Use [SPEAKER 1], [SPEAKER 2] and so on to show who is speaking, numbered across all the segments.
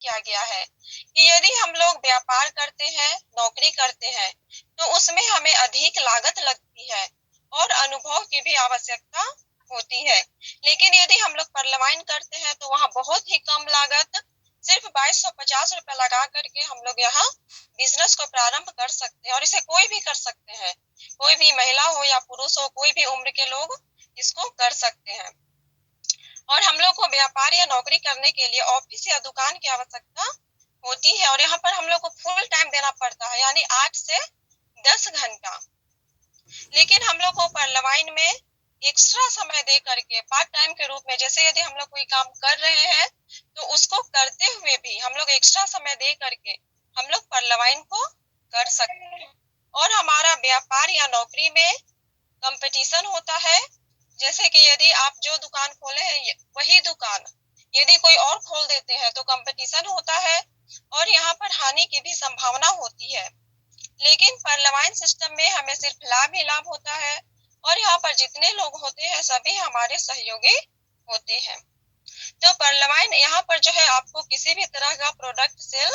[SPEAKER 1] किया गया है कि यदि हम लोग व्यापार करते हैं, नौकरी करते हैं, तो उसमें हमें अधिक लागत लगती है और अनुभव की भी आवश्यकता होती है। लेकिन यदि हम लोग परलवाइन करते हैं तो वहाँ बहुत ही कम लागत, सिर्फ 2250 रुपया लगा करके हम लोग यहाँ बिजनेस को प्रारंभ कर सकते हैं और इसे कोई भी कर सकते हैं, कोई भी महिला हो या पुरुष हो, कोई भी उम्र के लोग इसको कर सकते हैं। और हम लोग को व्यापार या नौकरी करने के लिए ऑफिस या दुकान की आवश्यकता होती है और यहाँ पर हम लोग को फुल टाइम देना पड़ता है, यानी 8 से 10 घंटा। लेकिन हम लोग को परलवाइन में एक्स्ट्रा समय दे करके पार्ट टाइम के रूप में, जैसे यदि हम लोग कोई काम कर रहे हैं तो उसको करते हुए भी हम लोग एक्स्ट्रा समय दे करके हम लोग परलवाइन को कर सकते हैं। और हमारा व्यापार या नौकरी में कंपटीशन होता है, जैसे कि यदि आप जो दुकान खोले हैं वही दुकान यदि कोई और खोल देते हैं तो कंपटीशन होता है और यहाँ पर हानि की भी संभावना होती है। लेकिन परलवाइन सिस्टम में हमें सिर्फ लाभ ही लाभ होता है और यहाँ पर जितने लोग होते हैं सभी हमारे सहयोगी होते हैं। तो परलवाइन यहाँ पर जो है आपको किसी भी तरह का प्रोडक्ट सेल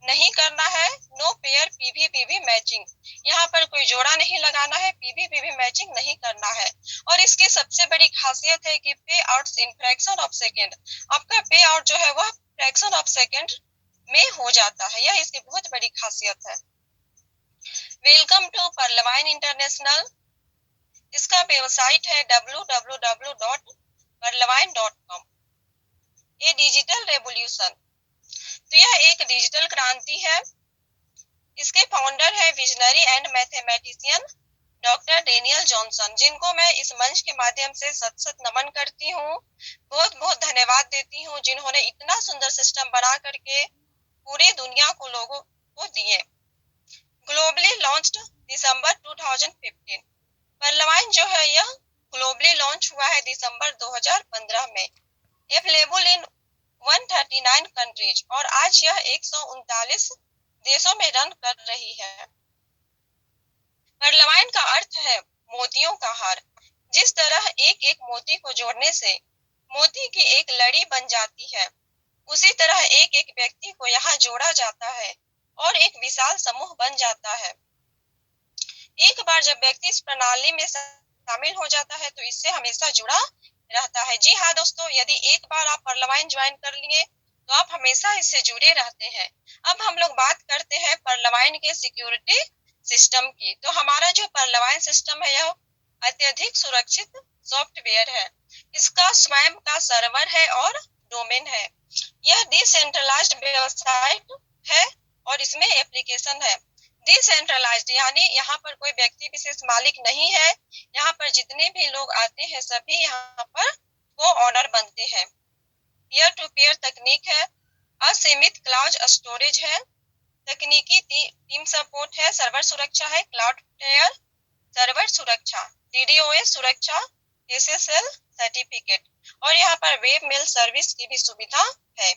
[SPEAKER 1] नहीं करना है। नो पेयर पीवी मैचिंग, यहाँ पर कोई जोड़ा नहीं लगाना है, पीवी मैचिंग नहीं करना है। और इसकी सबसे बड़ी खासियत है कि पे out in fraction of second, आपका पे आउट जो है वह फ्रैक्शन ऑफ सेकेंड में हो जाता है, यह इसकी बहुत बड़ी खासियत है। वेलकम टू परलवाइन इंटरनेशनल, इसका वेबसाइट है www.परलवाइन.com। ये डिजिटल रेवोल्यूशन, तो यह एक डिजिटल क्रांति है। इसके फाउंडर है visionary and mathematician doctor Daniel Johnson, जिनको मैं इस मंच के माध्यम से सत सत नमन करती हूँ, बहुत बहुत धन्यवाद देती हूँ, जिन्होंने इतना सुंदर सिस्टम बना करके पूरी दुनिया को लोगों को दिए। ग्लोबली लॉन्च्ड दिसंबर 2015, परलवाइन जो है यह ग्लोबली लॉन्च हुआ है दिसंबर 2015 में। अवेलेबल इन 139 कंट्रीज और आज यह 139 देशों में रन कर रही है। परलवाइन का अर्थ है मोतियों का हार। जिस तरह एक एक मोती को जोड़ने से मोती की एक लड़ी बन जाती है, उसी तरह एक एक व्यक्ति को यहाँ जोड़ा जाता है और एक विशाल समूह बन जाता है। एक बार जब व्यक्ति इस प्रणाली में शामिल हो जाता है तो इससे हमेशा जुड़ा रहता है। जी हाँ दोस्तों, यदि एक बार आप परलवाइन ज्वाइन कर लिए तो आप हमेशा इससे जुड़े रहते हैं। अब हम लोग बात करते हैं परलवाइन के सिक्योरिटी सिस्टम की। तो हमारा जो परलवाइन सिस्टम है यह अत्यधिक सुरक्षित सॉफ्टवेयर है। इसका स्वयं का सर्वर है और डोमेन है। यह डिसेंट्रलाइज्ड वेबसाइट है और इसमें एप्लीकेशन है। डिसेंट्रलाइज्ड यानी यहाँ पर कोई व्यक्ति विशेष मालिक नहीं है, यहाँ पर जितने भी लोग आते हैं सभी यहाँ पर को ऑनर बनते हैं। पीयर टू पीयर तकनीक है, असीमित क्लाउड स्टोरेज है, तकनीकी टीम सपोर्ट है, सर्वर सुरक्षा है, क्लाउड फ्लेयर सर्वर सुरक्षा, डीडोएस सुरक्षा, एसएसएल सर्टिफिकेट और यहाँ पर वेब मेल सर्विस की भी सुविधा है।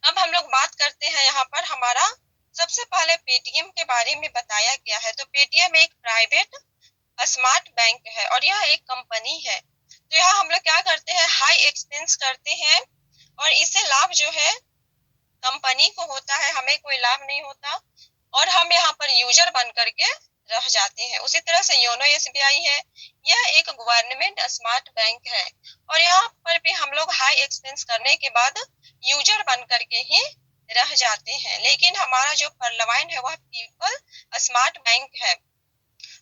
[SPEAKER 1] अब हम लोग बात करते हैं यहाँ पर हमारा सबसे पहले पेटीएम के बारे में बताया गया है। तो पेटीएम एक प्राइवेट स्मार्ट बैंक है और यह एक कंपनी है। तो यहाँ हम लोग क्या करते हैं, हाई एक्सपेंस करते हैं और इससे लाभ जो है कंपनी को होता है, हमें कोई लाभ नहीं होता और हम यहाँ पर यूजर बन करके रह जाते हैं। उसी तरह से योनो एसबीआई है, यह एक गवर्नमेंट स्मार्ट बैंक है और यहाँ पर भी हम लोग हाई एक्सपेंस करने के बाद यूजर बन करके ही रह जाते हैं। लेकिन हमारा जो परलवाइन है वह पीपल स्मार्ट बैंक है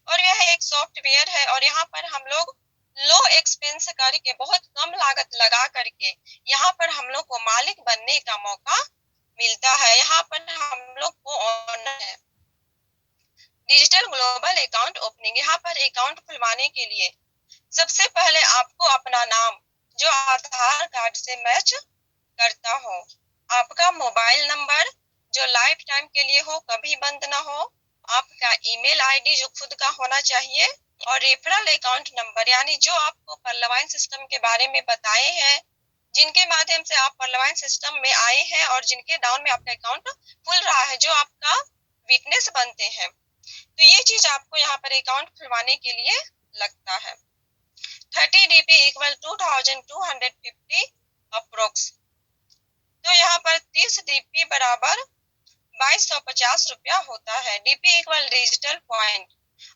[SPEAKER 1] और यह एक सॉफ्टवेयर है और यहाँ पर हम लोग लो एक्सपेंस करके बहुत कम लागत लगा करके यहाँ पर हम लोग को मालिक बनने का मौका मिलता है। यहाँ पर हम लोग को ऑनर है। डिजिटल ग्लोबल अकाउंट ओपनिंग, यहाँ पर अकाउंट खुलवाने के लिए सबसे पहले आपको अपना नाम जो आधार कार्ड से मैच करता हो, आपका मोबाइल नंबर जो लाइफ टाइम के लिए हो, कभी बंद ना हो, आपका ईमेल आईडी जो खुद का होना चाहिए और रेफरल अकाउंट नंबर, यानी जो आपको परलवाइन सिस्टम के बारे में बताए हैं, जिनके माध्यम से आप परलवाइन सिस्टम में आए हैं और जिनके डाउन में आपका अकाउंट खुल रहा है, जो आपका विटनेस बनते हैं, तो ये चीज आपको यहाँ पर अकाउंट खुलवाने के लिए लगता है। 30 DP इक्वल 2250 अप्रोक्स। तो यहाँ पर 30 डीपी बराबर 2250 रुपया होता है। डीपी इक्वल डिजिटल पॉइंट,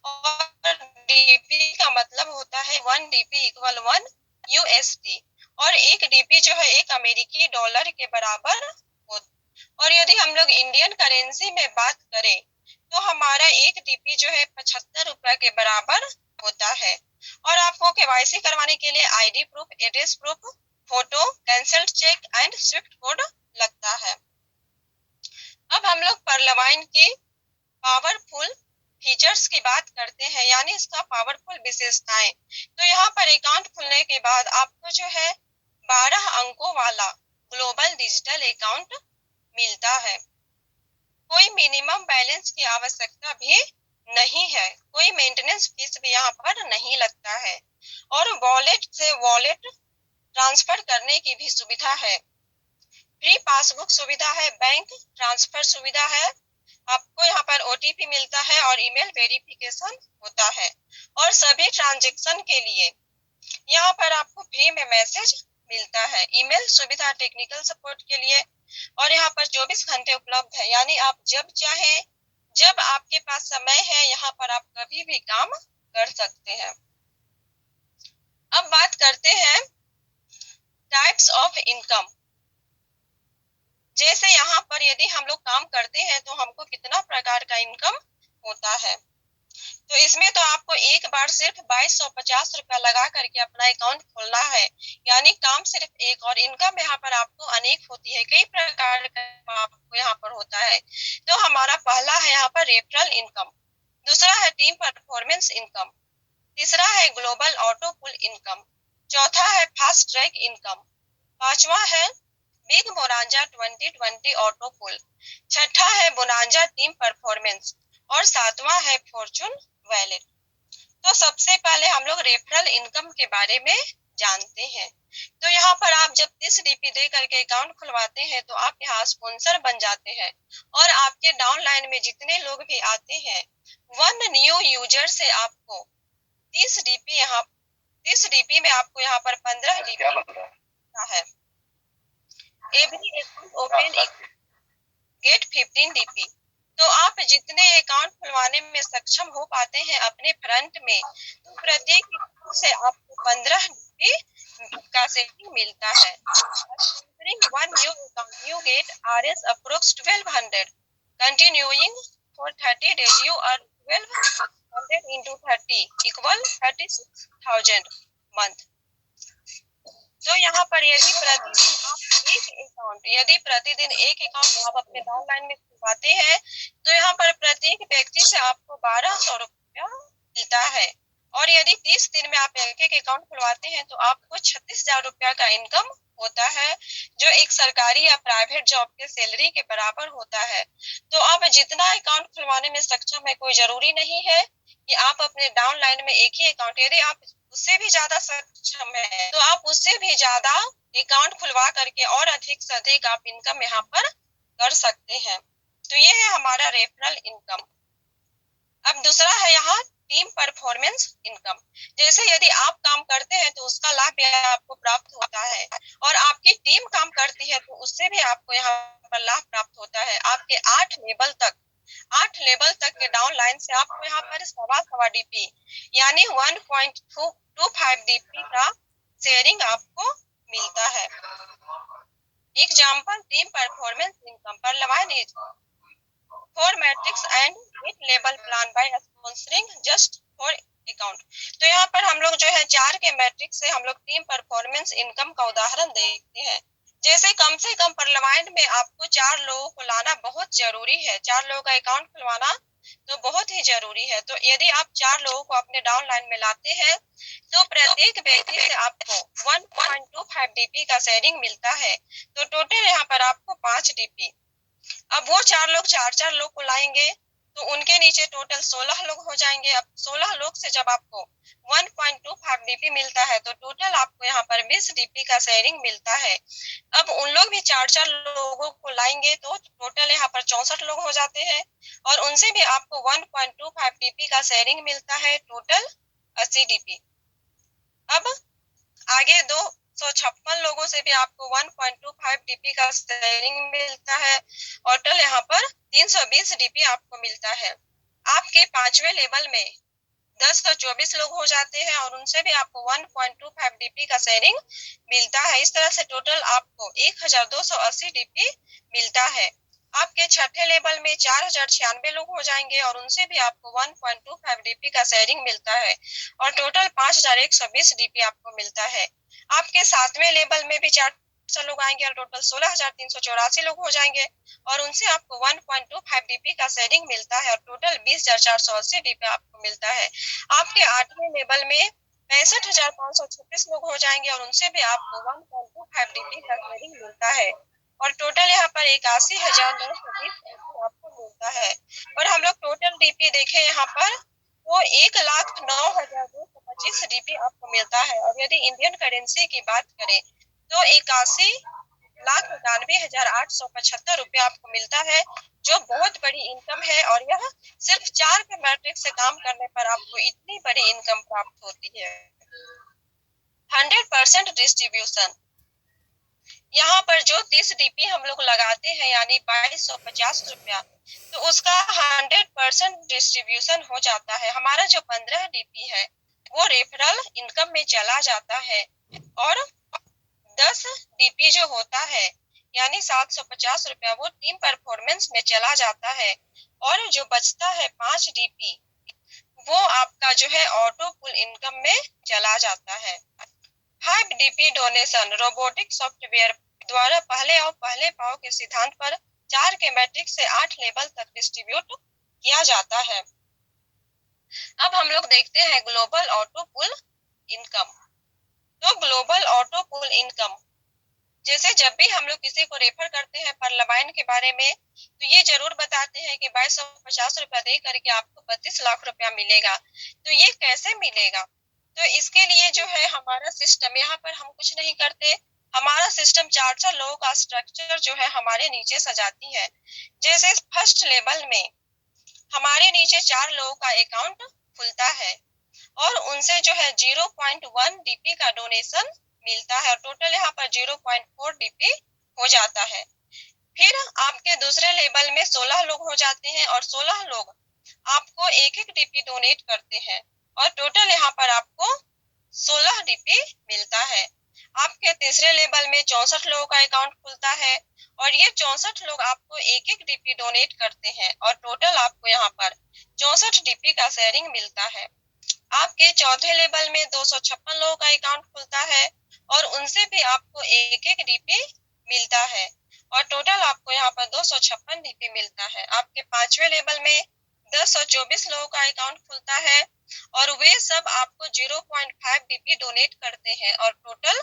[SPEAKER 1] और डीपी का मतलब होता है 1 डीपी इक्वल 1 यूएसडी, और एक डीपी जो है एक अमेरिकी डॉलर के बराबर होता। और यदि हम लोग इंडियन करेंसी में बात करें तो हमारा एक डीपी जो है 75 रुपया के बराबर होता है। और आपको केवाईसी करवाने के लिए ID proof, address proof, photo, cancelled cheque and SWIFT code लगता है। अब हम लोग परलवाइन की पावरफुल फीचर्स की बात करते हैं, यानी इसका पावरफुल विशेषताएं। तो यहाँ पर अकाउंट खुलने के बाद आपको जो है 12 अंकों वाला ग्लोबल डिजिटल अकाउंट मिलता है। कोई मिनिमम बैलेंस की आवश्यकता भी नहीं है, कोई मेंटेनेंस फीस भी यहाँ पर नहीं लगता है, और वॉलेट से वॉलेट ट्रांसफर करने की भी सुविधा है। फ्री पासबुक सुविधा है, बैंक ट्रांसफर सुविधा है, आपको यहाँ पर ओटीपी मिलता है और ईमेल वेरिफिकेशन होता है। और सभी ट्रांजैक्शन के लिए यहाँ पर आपको फ्री में मैसेज मिलता है। ईमेल सुविधा टेक्निकल सपोर्ट के लिए, और यहाँ पर 24 घंटे उपलब्ध है, यानी आप जब चाहे, जब आपके पास समय है, यहाँ पर आप कभी भी काम कर सकते हैं। अब बात करते हैं टाइप्स ऑफ इनकम। जैसे यहाँ पर यदि हम लोग काम करते हैं तो हमको कितना प्रकार का इनकम होता है। तो इसमें तो आपको एक बार सिर्फ 2250 रुपया लगा करके अपना अकाउंट खोलना है, यानी काम सिर्फ एक, और इनकम यहाँ पर आपको अनेक होती है, कई प्रकार का आपको यहाँ पर होता है। तो हमारा पहला है यहाँ पर रेफरल इनकम, दूसरा है टीम परफॉर्मेंस इनकम, तीसरा है ग्लोबल ऑटो पुल इनकम, चौथा है फास्ट ट्रैक इनकम, पांचवा है बिग बोनांजा 2020 ऑटो पुल, छठा है बोनांजा टीम परफॉर्मेंस, और सातवां है फॉर्चून वैलेट। तो सबसे पहले हम लोग रेफरल इनकम के बारे में जानते हैं। तो यहाँ पर आप जब 30 डीपी दे करके अकाउंट खुलवाते हैं तो आप यहाँ स्पॉन्सर बन जाते हैं, और आपके डाउनलाइन में जितने लोग भी आते हैं, 1 न्यू यूजर से आपको 30 डीपी में आपको यहाँ पर 15 डीपी है। Every account open get 15 DP. तो आप जितने अकाउंट खुलवाने में सक्षम हो पाते हैं अपने फ्रंट में, तो प्रत्येक अकाउंट से आपको 15 डीपी का सेटिंग मिलता है। One new account you get RS approx 1200, continuing for 30 days you earn 1200 into 30 equal 36,000 month. तो यहाँ पर यदि प्रतिदिन एक अकाउंट आप अपने ऑनलाइन में खुलवाते हैं तो यहाँ पर प्रत्येक व्यक्ति से आपको 1200 रुपया मिलता है, और यदि 30 दिन में आप एक एक अकाउंट खुलवाते हैं तो आपको 36,000 रुपया का इनकम होता है, जो एक सरकारी या प्राइवेट जॉब के सैलरी के बराबर होता है। तो आप जितना अकाउंट खुलवाने में सक्षम है, कोई जरूरी नहीं है कि आप अपने डाउनलाइन में एक ही अकाउंट, यदि आप उससे भी ज्यादा सक्षम है तो आप उससे भी ज्यादा अकाउंट खुलवा करके और अधिक से अधिक आप इनकम यहाँ पर कर सकते हैं। तो ये है हमारा रेफरल इनकम। अब दूसरा है यहाँ टीम परफॉर्मेंस इनकम। जैसे यदि आप काम करते हैं तो उसका लाभ भी आपको प्राप्त होता है, और आपकी टीम काम करती है तो उससे भी आपको यहाँ पर लाभ प्राप्त होता है। आपके 8 लेवल तक के डाउन लाइन से आपको यहाँ पर सवा डीपी यानी 1.25 डीपी का शेयरिंग आपको मिलता है। एग्जाम्पल टीम परफॉर्मेंस इनकम पर लवाइन is 4 matrix and 8 level plan by sponsoring just for account. तो यहाँ पर हम लोग जो है 4 के मैट्रिक्स से हम लोग टीम परफॉर्मेंस इनकम का उदाहरण देखते हैं। जैसे कम से कम परलवाइन में आपको 4 लोगों को लाना बहुत जरूरी है, 4 लोगों का अकाउंट खुलवाना तो बहुत ही जरूरी है। तो यदि आप 4 लोगों को अपने डाउनलाइन में लाते हैं तो प्रत्येक व्यक्ति से आपको 1.25 डीपी का शेयरिंग मिलता है। तो टोटल यहाँ पर आपको 5 डीपी। अब वो 4 लोग 4 लोग को लाएंगे तो उनके नीचे टोटल 16 लोग हो जाएंगे। अब 16 लोग से जब आपको 1.25 डीपी मिलता है तो टोटल आपको यहाँ पर 20 डीपी का शेयरिंग मिलता है। अब उन लोग भी 4 लोगों को लाएंगे तो टोटल यहाँ पर 64 लोग हो जाते हैं, और उनसे भी आपको 1.25 डीपी का शेयरिंग मिलता है, टोटल 80 डीपी। अब आगे दो 756 लोगों से भी आपको 1.25 डीपी का शेयरिंग मिलता है और टोटल यहाँ पर 320 डीपी आपको मिलता है। आपके 5वें लेवल में 1024 लोग हो जाते हैं और उनसे भी आपको 1.25 डीपी का शेयरिंग मिलता है। इस तरह से टोटल आपको 1280 डीपी मिलता है। आपके छठे लेवल में 4096 लोग हो जाएंगे और उनसे भी आपको 1.25 डीपी का शेयरिंग मिलता है और टोटल 5120 डीपी आपको मिलता है। आपके 7वें लेवल में भी 400 लोग आएंगे और टोटल 16384 लोग हो जाएंगे और उनसे आपको 1.25 डीपी का शेयरिंग मिलता है और टोटल 20480 डीपी आपको मिलता है। आपके 8वें लेवल में 65,536 लोग हो जाएंगे और उनसे भी आपको 1.25 डीपी का शेयरिंग मिलता है और टोटल यहाँ पर 81,920 आपको मिलता है। और हम लोग टोटल डीपी देखें यहाँ पर तो 1,09,225 डीपी आपको मिलता है और यदि इंडियन करेंसी की बात करें तो 81,91,875 रुपया आपको मिलता है, जो बहुत बड़ी इनकम है और यह सिर्फ 4 के मैट्रिक से काम करने पर आपको इतनी बड़ी इनकम प्राप्त होती है। 100% डिस्ट्रीब्यूशन, यहाँ पर जो 30 डीपी हम लोग लगाते हैं यानी 2250 रुपया, तो उसका 100% डिस्ट्रीब्यूशन हो जाता है। हमारा जो 15 डीपी है वो रेफरल इनकम में चला जाता है और 10 डीपी जो होता है यानी 750 रुपया वो टीम परफॉर्मेंस में चला जाता है और जो बचता है 5 डीपी वो आपका जो है ऑटो पुल इनकम में चला जाता है। 5 डीपी डोनेशन रोबोटिक सॉफ्टवेयर द्वारा पहले और पहले पाव के सिद्धांत पर 4 के मैट्रिक से 8 लेवल तक डिस्ट्रीब्यूट किया जाता है। अब हम लोग देखते हैं ग्लोबल ऑटो पुल इनकम। तो ग्लोबल ऑटो पुल इनकम, जैसे जब भी हम लोग किसी को रेफर करते हैं परलबाइन के बारे में तो ये जरूर बताते हैं कि 2250 रुपया दे करके आपको 32 लाख रुपया मिलेगा। तो ये कैसे मिलेगा? तो इसके लिए जो है हमारा सिस्टम, यहाँ पर हम कुछ नहीं करते, हमारा सिस्टम 4 लोगों का स्ट्रक्चर जो है हमारे नीचे सजाती है। जैसे फर्स्ट लेवल में हमारे नीचे 4 लोगों का अकाउंट खुलता है और उनसे जो है 0.1 डीपी का डोनेशन मिलता है और टोटल यहाँ पर 0.4 डीपी हो जाता है। फिर आपके दूसरे लेवल में 16 लोग हो जाते हैं और 16 लोग आपको एक एक डीपी डोनेट करते हैं और टोटल यहाँ पर आपको 16 डीपी मिलता है। आपके तीसरे लेवल में 64 लोगों का अकाउंट खुलता है और ये 64 लोग आपको एक एक डीपी डोनेट करते हैं और टोटल आपको यहाँ पर 64 डीपी का शेयरिंग मिलता है। आपके चौथे लेवल में 256 लोगों का अकाउंट खुलता है और उनसे भी आपको एक एक डीपी मिलता है और टोटल आपको यहाँ पर 256 डीपी मिलता है। आपके 5वें लेवल में 1024 लोगों का अकाउंट खुलता है और वे सब आपको 0.5 डीपी डोनेट करते हैं और टोटल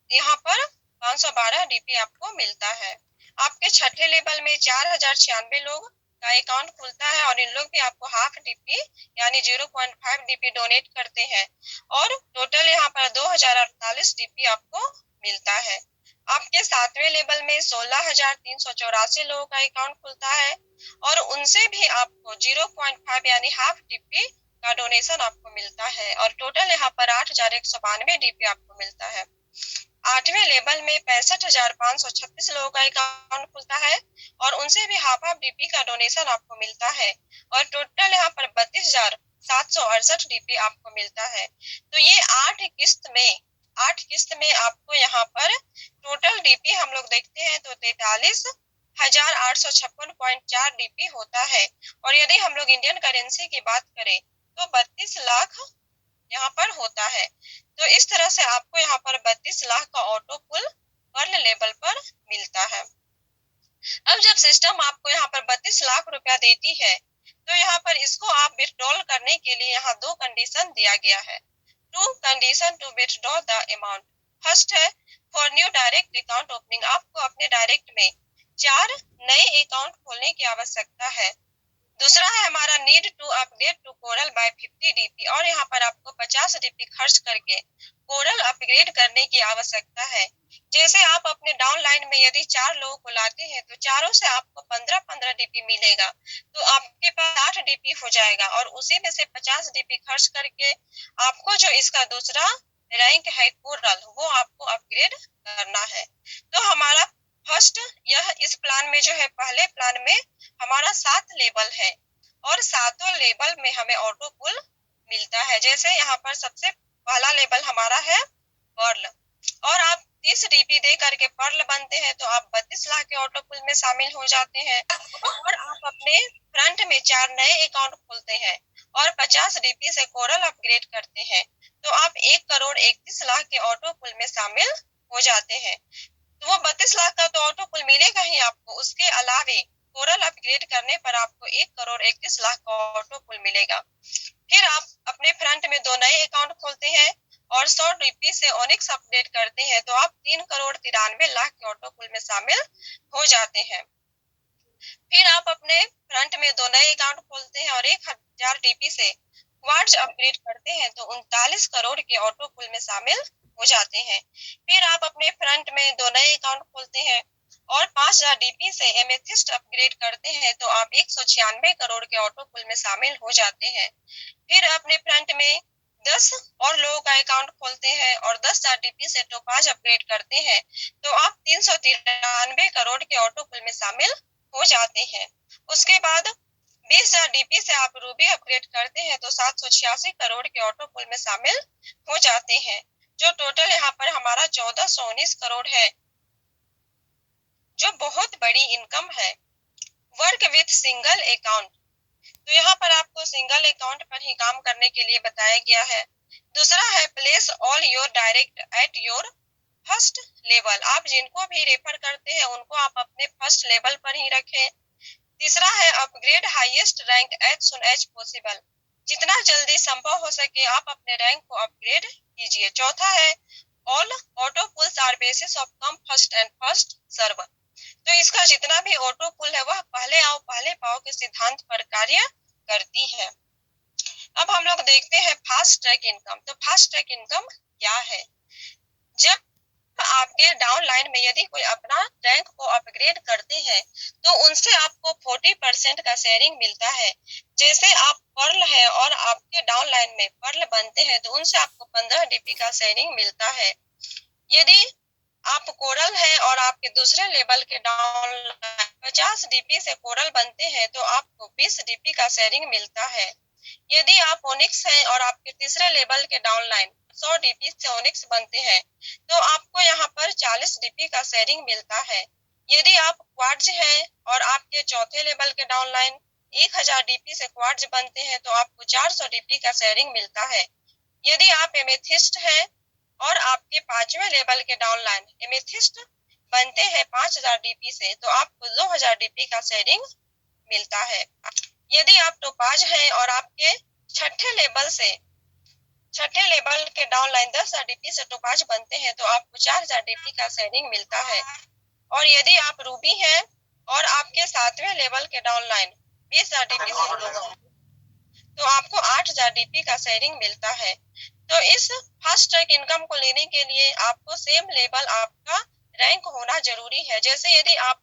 [SPEAKER 1] यहाँ पर 512 डीपी आपको मिलता है। आपके छठे लेवल में 4096 लोग का अकाउंट खुलता है और इन लोग भी आपको हाफ डीपी यानी 0.5 डीपी डोनेट करते हैं और टोटल यहाँ पर 2048 डीपी आपको मिलता है। आपके 7वें लेवल में 16,384 लोगों का अकाउंट खुलता है और उनसे भी आपको 0.5 यानी हाफ डीपी का डोनेशन आपको मिलता है और टोटल यहाँ पर 8,192 डीपी आपको मिलता है। 8वें लेवल में 65,536 लोगों का अकाउंट खुलता है और उनसे भी हाफ हाफ डीपी का डोनेशन आपको मिलता है और टोटल यहाँ पर 32,768 डीपी आपको मिलता है। तो ये 8 किस्त में आपको यहाँ पर टोटल डीपी हम लोग देखते हैं तो 43,856.4 डीपी होता है और यदि हम लोग इंडियन करेंसी की बात करें तो 32 लाख यहाँ पर होता है। तो इस तरह से आपको यहाँ पर 32 लाख का ऑटो पुल पर लेवल पर मिलता है। अब जब सिस्टम आपको यहाँ पर 32 लाख रुपया देती है तो यहाँ पर इसको आप विथड्रॉल करने के लिए यहाँ 2 कंडीशन दिया गया है। 2 condition to withdraw the amount. First है for new direct account opening, आपको अपने डायरेक्ट में 4 नए अकाउंट खोलने की आवश्यकता है। दूसरा है हमारा need to upgrade to coral by 50 DP और यहाँ पर आपको 50 डीपी खर्च करके कोरल अपग्रेड करने की आवश्यकता है। जैसे आप अपने डाउनलाइन में यदि 4 लोगों को लाते हैं तो चारों से आपको 15-15 डीपी मिलेगा, तो आपके पास 8 डीपी हो जाएगा और उसी में से 50 डीपी खर्च करके आपको जो इसका दूसरा रैंक है कोरल, वो आपको अपग्रेड करना है। तो हमारा फर्स्ट यह इस प्लान में जो है, पहले प्लान में हमारा 7 लेवल है और सातों लेवल में हमें ऑटो पुल मिलता है। जैसे यहाँ पर सबसे पहला लेवल हमारा है पर्ल, और आप 30 डीपी दे करके पर्ल बनते हैं तो आप 32 लाख के ऑटो पुल में शामिल हो जाते हैं। और आप अपने फ्रंट में 4 नए अकाउंट खोलते हैं और 50 डीपी से कोरल अपग्रेड करते हैं तो आप 1,31,00,000 के ऑटो पुल में शामिल हो जाते हैं। तो वो 32 लाख का तो ऑटो पुल मिलेगा ही आपको, उसके अलावे कोरल अपग्रेड करने पर आपको 1,31,00,000 का ऑटो पुल मिलेगा। फिर आप अपने फ्रंट में 2 नए अकाउंट खोलते हैं और 100 डीपी से ओनिक्स अपडेट करते हैं तो आप 3,93,00,000 के ऑटो पुल में शामिल हो जाते हैं। फिर आप अपने फ्रंट में 2 नए अकाउंट खोलते हैं और 1,000 डीपी से क्वार्ट्ज अपग्रेड करते हैं तो 39 करोड़ के ऑटो पुल में शामिल हो जाते हैं। फिर आप अपने फ्रंट में 2 नए अकाउंट खोलते हैं और 5,000 डीपी से एमेथिस्ट अपग्रेड करते हैं तो आप 196 करोड़ के ऑटो पुल में शामिल हो जाते हैं। फिर अपने फ्रंट में 10 और लोगों का अकाउंट खोलते हैं और 10,000 डीपी से टोपाज अपग्रेड करते हैं तो आप 393 करोड़ के ऑटो पुल में शामिल हो जाते हैं। उसके बाद 20,000 डीपी से आप रूबी अपग्रेड करते हैं तो 786 करोड़ के ऑटो पुल में शामिल हो जाते हैं, जो टोटल यहाँ पर हमारा 1,419 करोड़ है, जो बहुत बड़ी इनकम है। वर्क विथ सिंगल अकाउंट, तो यहाँ पर आपको सिंगल अकाउंट पर ही काम करने के लिए बताया गया है। दूसरा है place all your direct at your first level, आप जिनको भी रेफर करते हैं उनको आप अपने फर्स्ट लेवल पर ही रखें। तीसरा है upgrade highest rank as soon as possible, जितना जल्दी संभव हो सके आप अपने रैंक को अपग्रेड कीजिए। चौथा है all auto pools are basis of come first and first serve, तो इसका जितना भी ऑटो पुल है वह पहले आओ पहले पाओ के सिद्धांत पर कार्य करती है। अब हम लोग देखते हैं फास्ट ट्रैक इनकम। तो फास्ट ट्रैक इनकम क्या है? जब आपके डाउन लाइन में यदि कोई अपना रैंक को अपग्रेड करते हैं तो उनसे आपको 40% का शेयरिंग मिलता है। जैसे आप पर्ल है और आपके डाउन लाइन में पर्ल बनते हैं तो उनसे आपको 15 डीपी का शेयरिंग मिलता है। यदि आप कोरल है और आपके दूसरे लेवल के डाउन 50 डीपी से कोरल बनते हैं तो आपको 20 डीपी का शेयरिंग मिलता है। यदि आप ओनिक्स हैं और आपके तीसरे लेवल के डाउनलाइन 100 डीपी से ओनिक्स बनते हैं तो आपको यहाँ पर 40 डीपी का शेयरिंग मिलता है। यदि आप क्वार्ट्ज हैं और आपके चौथे लेवल के डाउनलाइन 1,000 डीपी से क्वार्ट्ज बनते हैं तो आपको 400 डीपी का शेयरिंग मिलता है। यदि आप एमेथिस्ट हैं और आपके 5वें लेवल के डाउनलाइन एमेथिस्ट बनते हैं 5,000 डीपी से तो आपको 2,000 डीपी का शेयरिंग मिलता है। यदि आप टोपाज हैं और आपके छठे लेवल के डाउनलाइन 10,000 डीपी से टोपाज बनते हैं तो आपको 4,000 डीपी का शेयरिंग मिलता है। और यदि आप रूबी हैं और आपके 7वें लेवल के डाउनलाइन 20,000 डीपी से तो आपको 8,000 डीपी का शेयरिंग मिलता है। तो इस फास्ट ट्रैक इनकम को लेने के लिए आपको सेम लेवल आपका रैंक होना जरूरी है। जैसे यदि आप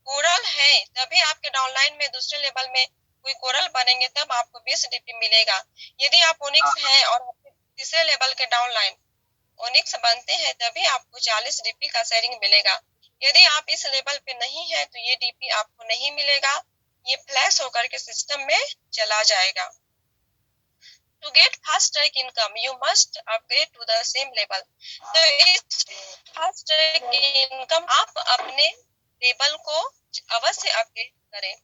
[SPEAKER 1] कोरल है तभी आपके डाउनलाइन में दूसरे लेवल में कोई कोरल बनेंगे तब आपको 20 डीपी मिलेगा। यदि आप ओनिक्स है और आपके तीसरे लेवल के डाउनलाइन ओनिक्स बनते हैं तभी आपको 40 डीपी का शेयरिंग मिलेगा। यदि आप इस लेवल पे नहीं है तो ये डीपी आपको नहीं मिलेगा, ये फ्लैश होकर के सिस्टम में चला जाएगा। To get fast track income, you must upgrade to the same level. तो इस fast track income आप अपने लेवल को अवश्य अपग्रेड करें।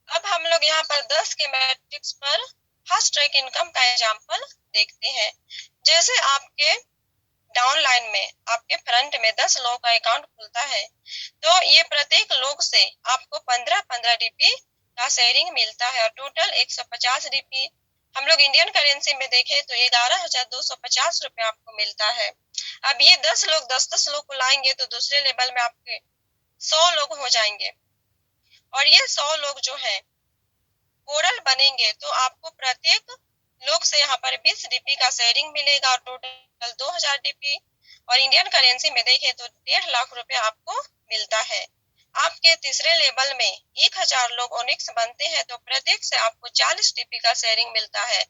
[SPEAKER 1] अब हम लोग यहाँ पर 10 के मैट्रिक्स पर फास्ट ट्रैक इनकम का एग्जाम्पल देखते हैं। जैसे आपके डाउन लाइन में आपके फ्रंट में 10 लोगों का अकाउंट खुलता है तो ये प्रत्येक लोग से आपको 15-15 डीपी का शेयरिंग मिलता है और टोटल 150 डीपी। हम लोग इंडियन करेंसी में देखें तो 11,250 रुपए आपको मिलता है। अब ये 10 लोग 10-10 लोग को लाएंगे तो दूसरे लेवल में आपके 100 लोग हो जाएंगे और ये 100 लोग जो है कोरल बनेंगे तो आपको प्रत्येक लोग से यहाँ पर 20 डीपी का शेयरिंग मिलेगा और टोटल 2,000 डीपी। और इंडियन करेंसी में देखें तो 1.5 लाख रुपए आपको मिलता है। आपके तीसरे लेवल में 1000 लोग ओनिक्स बनते हैं तो प्रत्येक से आपको 40 डीपी का शेयरिंग मिलता है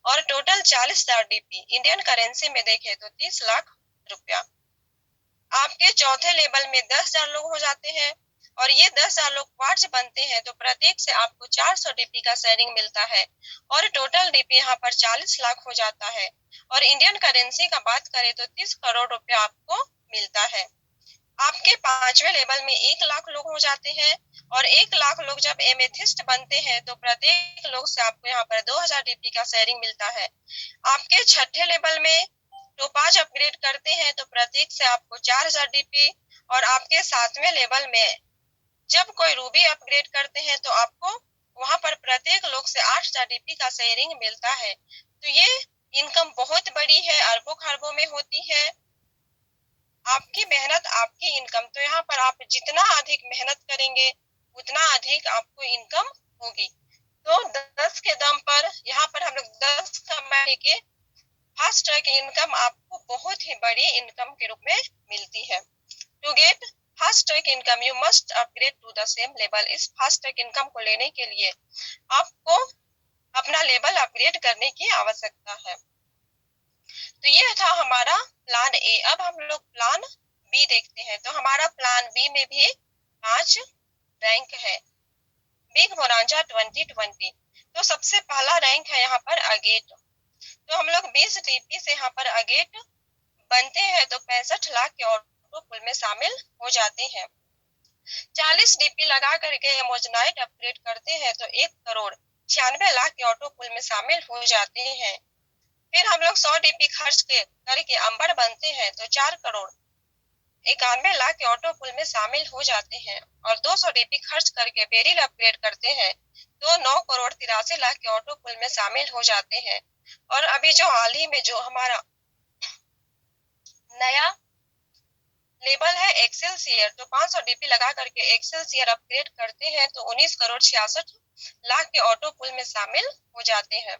[SPEAKER 1] और टोटल 40,000 डीपी, इंडियन करेंसी में देखें तो 30 लाख रुपया। आपके चौथे लेवल में 10,000 लोग हो जाते हैं और ये 10,000 लोग क्वार्ट्ज बनते हैं तो प्रत्येक से आपको 400 डीपी का शेयरिंग मिलता है और टोटल डीपी यहाँ पर 40 लाख हो जाता है और इंडियन करेंसी का बात करें तो 30 करोड़ रुपया आपको मिलता है। आपके पांचवें लेवल में 1 लाख लोग हो जाते हैं और 1 लाख लोग जब एमेथिस्ट बनते हैं तो प्रत्येक लोग से आपको यहाँ पर 2000 डीपी का शेयरिंग मिलता है। आपके छठे लेवल में टोपाज अपग्रेड करते हैं तो प्रत्येक से आपको 4000 डीपी और आपके सातवें लेवल में जब कोई रूबी अपग्रेड करते हैं तो आपको वहां पर प्रत्येक लोग से 8000 डीपी का शेयरिंग मिलता है। तो ये इनकम बहुत बड़ी है, अरबों खरबों में होती है। आपकी मेहनत आपकी इनकम, तो यहाँ पर आप जितना अधिक मेहनत करेंगे उतना अधिक आपको इनकम होगी। तो 10 के दम पर यहाँ पर हम लोग 10 कमाने के फास्ट ट्रैक इनकम आपको बहुत ही बड़ी इनकम के रूप में मिलती है। To get fast track income you must upgrade to the same level. इस फास्ट ट्रैक इनकम को लेने के लिए आपको अपना लेवल अपग्रेड करने की आवश्यकता है। तो ये था हमारा प्लान ए। अब हम लोग प्लान बी देखते हैं। तो हमारा प्लान बी में भी 5 रैंक है, बिग बोनांजा 2020। तो सबसे पहला रैंक है यहाँ पर अगेट। तो हम लोग 20 डीपी से यहाँ पर अगेट बनते हैं तो 65 लाख के ऑटो पुल में शामिल हो जाते हैं। 40 डीपी लगा करके एमोजनाइट अपग्रेड करते हैं तो 1 करोड़ 96 लाख के ऑटो पुल में शामिल हो जाते हैं। फिर हम लोग 100 डीपी खर्च करके अंबर बनते हैं तो 4 करोड़ 91 लाख के ऑटो पुल में शामिल हो जाते हैं और 200 डीपी खर्च करके बेरिल अपग्रेड करते हैं तो 9 करोड़ 83 लाख के ऑटो पुल में शामिल हो जाते हैं। और अभी जो हाल ही में जो हमारा नया लेवल है एक्सेलसियर, तो 500 डीपी लगा करके एक्सेलसियर अपग्रेड करते हैं तो 19 करोड़ 66 लाख के ऑटो पुल में शामिल हो जाते हैं।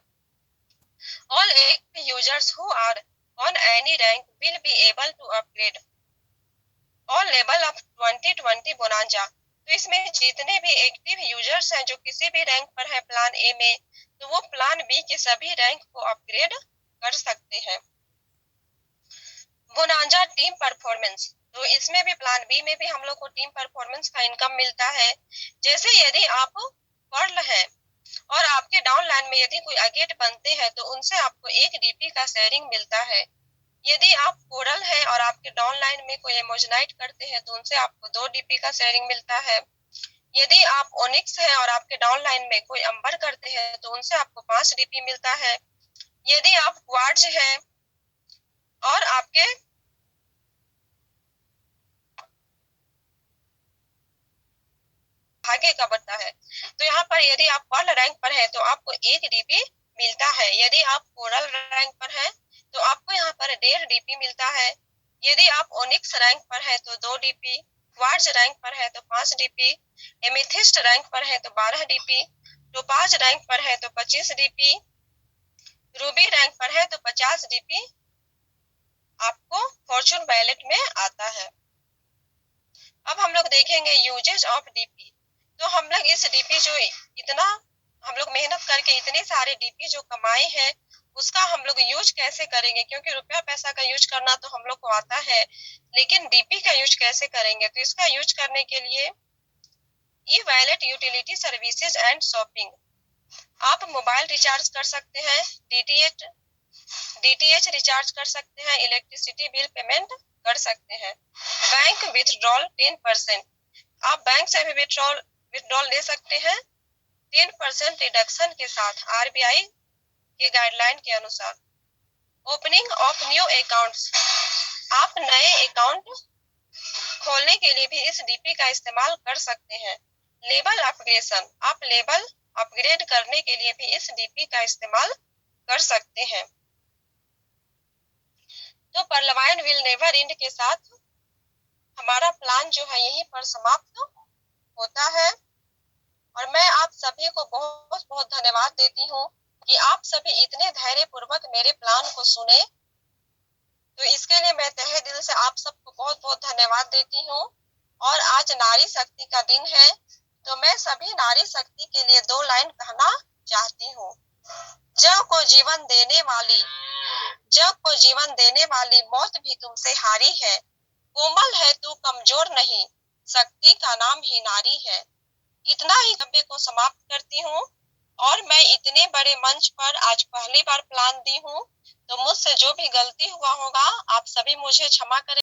[SPEAKER 1] All active users who are on any rank will be able to upgrade all level of 2020 bonanza. तो इसमें जितने भी एक्टिव यूजर्स हैं जो किसी भी रैंक पर है प्लान ए में, तो वो प्लान बी के सभी रैंक को अपग्रेड कर सकते हैं। बोनांजा टीम परफॉर्मेंस, तो इसमें भी प्लान बी में भी हम लोग को टीम परफॉर्मेंस का इनकम मिलता है। जैसे यदि आप पर्ल है और आपके डाउन लाइन में यदि कोई अगेट बनते हैं तो उनसे आपको 1 डीपी का शेयरिंग मिलता है। यदि आप कोरल है और आपके डाउन लाइन में कोई एमोजनाइट करते हैं तो उनसे आपको 2 डीपी का शेयरिंग मिलता है। यदि आप ओनिक्स है और आपके डाउन लाइन में कोई अंबर करते हैं तो उनसे आपको 5 डीपी मिलता है। यदि आप क्वार्ट्ज है और आपके भाग्य का बढ़ता है, तो यहाँ पर यदि आप पर्ल रैंक पर है तो आपको 1 डीपी मिलता है। यदि आप कोरल रैंक पर है तो आपको यहाँ पर 1.5 डीपी मिलता है। यदि आप ओनिक्स रैंक पर है तो 2 डीपी, क्वार्ट्ज रैंक पर है तो 5 डीपी, एमेथिस्ट रैंक पर है तो 12 डीपी, टोपाज रैंक पर है तो 25 डीपी, रूबी रैंक पर है तो 50 डीपी आपको फॉर्चून वैलेट में आता है। अब हम लोग देखेंगे यूजेज ऑफ डीपी। तो हम लोग इस डीपी जो इतना हम लोग मेहनत करके इतने सारे डीपी जो कमाए हैं उसका हम लोग यूज कैसे करेंगे, क्योंकि रुपया पैसा का यूज करना तो हम लोग को आता है, लेकिन डीपी का यूज कैसे करेंगे। तो इसका यूज करने के लिए e wallet utility services and shopping, आप मोबाइल रिचार्ज कर सकते हैं, डीटीएच रिचार्ज कर सकते हैं, इलेक्ट्रिसिटी बिल पेमेंट कर सकते हैं। बैंक विथड्रॉल 10%, आप बैंक से भी विथड्रॉल ले सकते हैं 10% रिडक्शन के साथ आरबीआई के गाइडलाइन के अनुसार। ओपनिंग ऑफ न्यू अकाउंट्स, आप नए अकाउंट खोलने के लिए भी इस डीपी का इस्तेमाल कर सकते हैं। लेवल अपग्रेडेशन, आप लेवल अपग्रेड करने के लिए भी इस डीपी का इस्तेमाल कर सकते हैं। तो परलवाइन विल नेवर एंड के साथ हमारा प्लान जो है यहीं पर समाप्त होता है और मैं आप सभी को बहुत बहुत धन्यवाद देती हूँ कि आप सभी इतने धैर्य पूर्वक मेरे प्लान को सुने। तो इसके लिए मैं तहे दिल से आप सबको बहुत बहुत धन्यवाद देती हूँ और आज नारी शक्ति का दिन है, तो मैं सभी नारी शक्ति के लिए 2 लाइन कहना चाहती हूँ। जग को जीवन देने वाली मौत भी तुमसे हारी है। कोमल है तू, कमजोर नहीं, शक्ति का नाम ही नारी है। इतना ही कव्य को समाप्त करती हूँ। और मैं इतने बड़े मंच पर आज पहली बार प्लान दी हूँ, तो मुझसे जो भी गलती हुआ होगा आप सभी मुझे क्षमा करें।